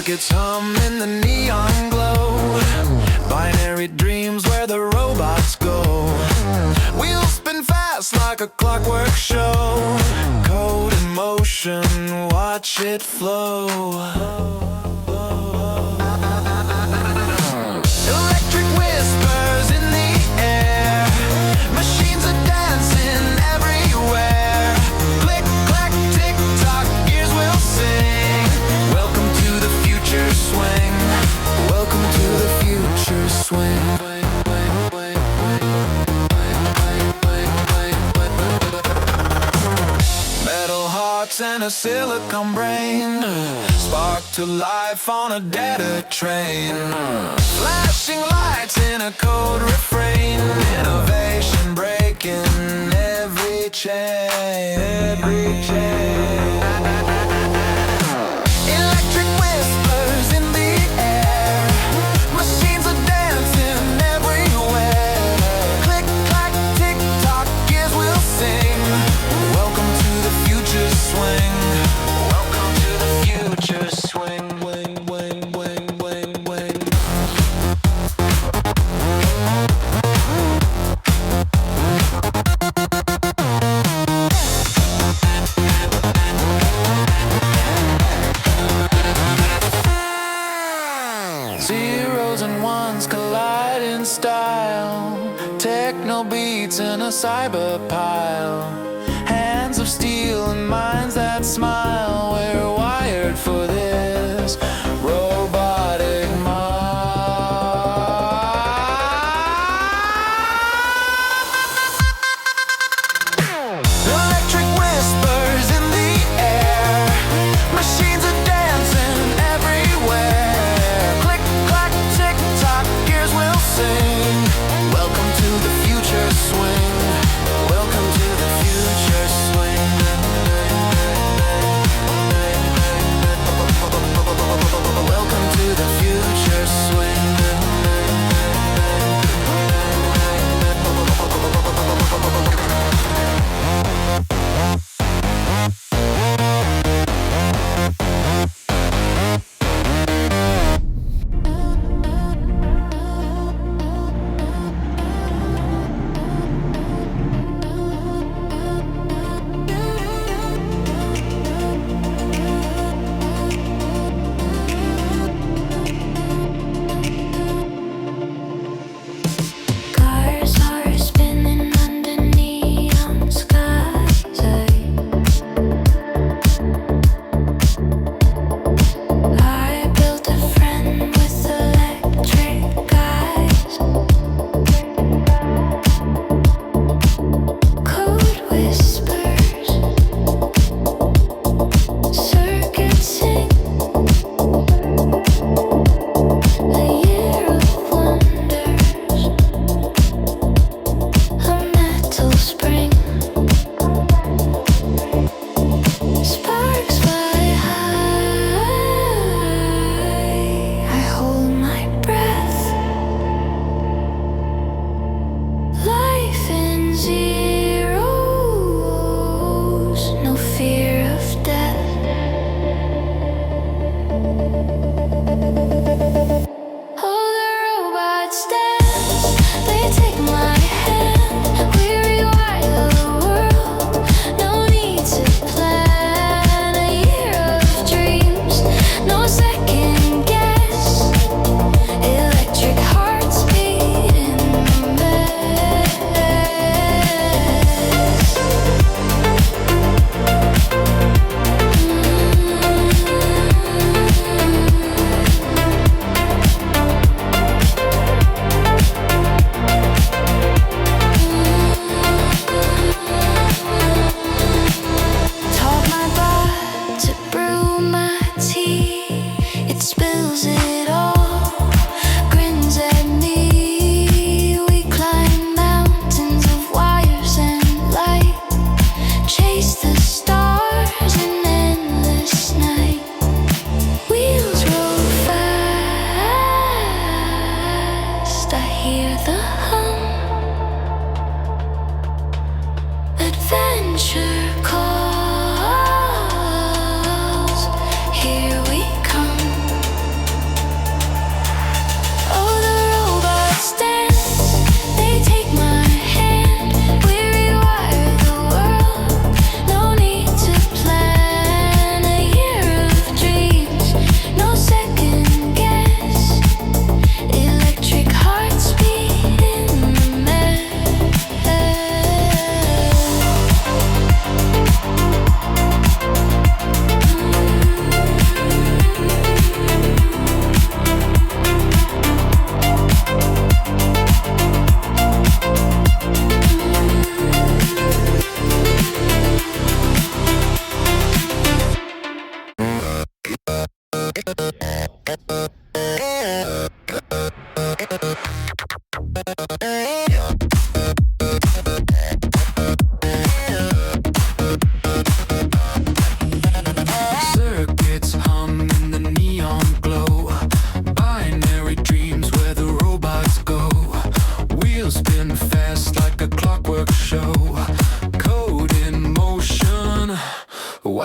Circuits hum in the neon glow. Binary dreams where the robots go. Wheels spin fast like a clockwork show. Code in motion, watch it flow. Electric whispers in the air. Machines are dancing everywhere. Click, clack, tick tock, gears will sing. Welcome to the future swing. Welcome to the future swing. Metal hearts and a silicon brain. Spark to life on a data train. Flashing lights in a code refrain. Innovation breaking every chain. Every chain. Electric whispers in the air. Machines are dancing everywhere. Click, clack, tick tock, gears will sing. Welcome to the future swing. Welcome to the future swing. Wing, wing, wing, wing, wing. Zeros and ones collide in style. Techno beats in a cyber pile. Hands of steel and minds that smile. We're wired for this robotic Electric whispers in the air. Machines are dancing everywhere. Click, clack, tick tock, gears will sing. Welcome to the future swing. Welcome to the future swing. Welcome to the future swing. Cars are spinning under neon skies. I built a friend with electric eyes. Code whispers, circuits sing. A year of wonders. A metal spring. Sparks fly high. I hold my breath. Life in zeros. No fear of death. Oh, the robots dance. They take my hand. We rewire the world. No need to plan. A year of dreams. No second guess. Electric hearts beat in the mess.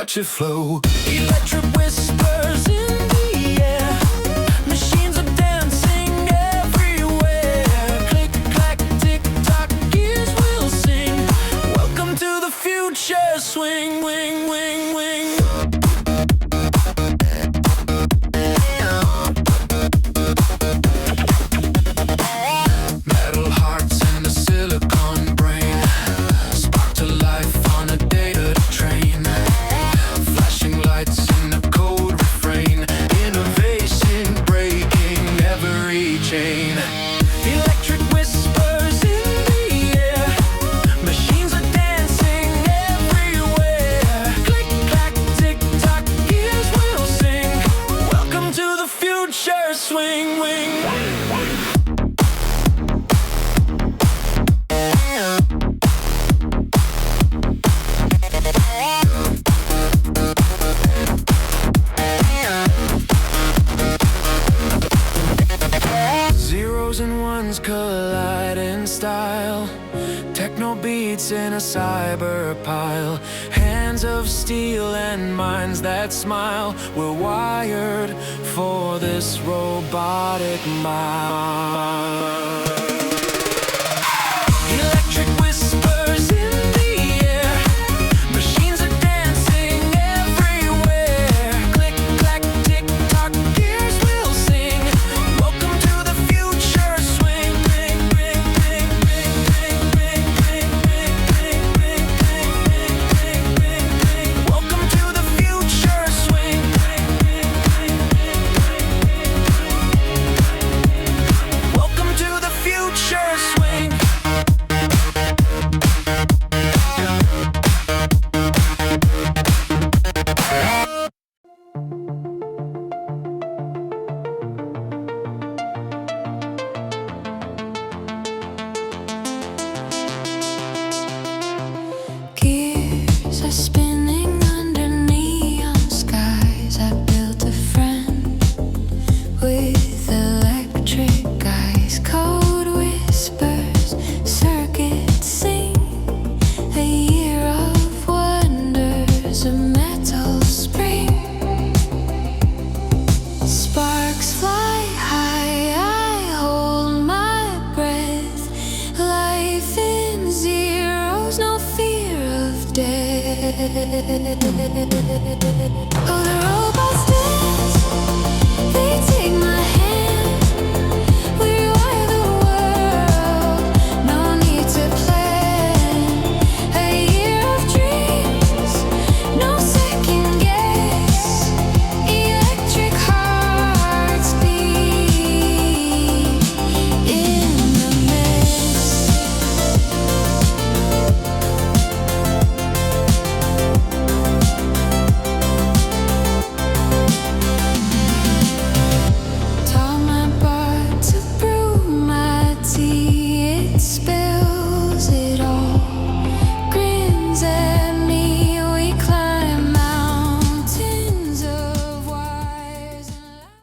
watch it flow. Electric whispers in the air. Machines are dancing everywhere. Click, clack, tick, tock, gears will sing. Welcome to the future. Swing, wing, wing, wing. Metal hearts and a silicon brain. Spark to life on a data train. Flashing lights in a code refrain. Innovation breaking every chain. Electric whispers in the air. Machines are dancing everywhere. Click, clack, tick, tock, gears will sing. Welcome to the future. Swing, wing. Zeros and ones collide in style. Techno beats in a cyber pile. Hands of steel and minds that smile. We're wired for this robotic mile. Electric whispers in the air. Machines are dancing everywhere. Click, clack, tick, tock, gears will sing. Welcome to the future. Swing, ring, ring, ring, ring, ring, ring, ring, ring, ring, ring, ring, ring, ring, ring. Welcome to the future. Swing, ring, ring, ring, ring, ring, ring. Welcome to the future. Swing. Gears are spinning under neon skies. I built a friend with electric eyes. Code whispers, circuits sing. A year of wonders, a metal spring. Sparks fly high, I hold my breath. Life in zeros, no fear of death. Oh, the road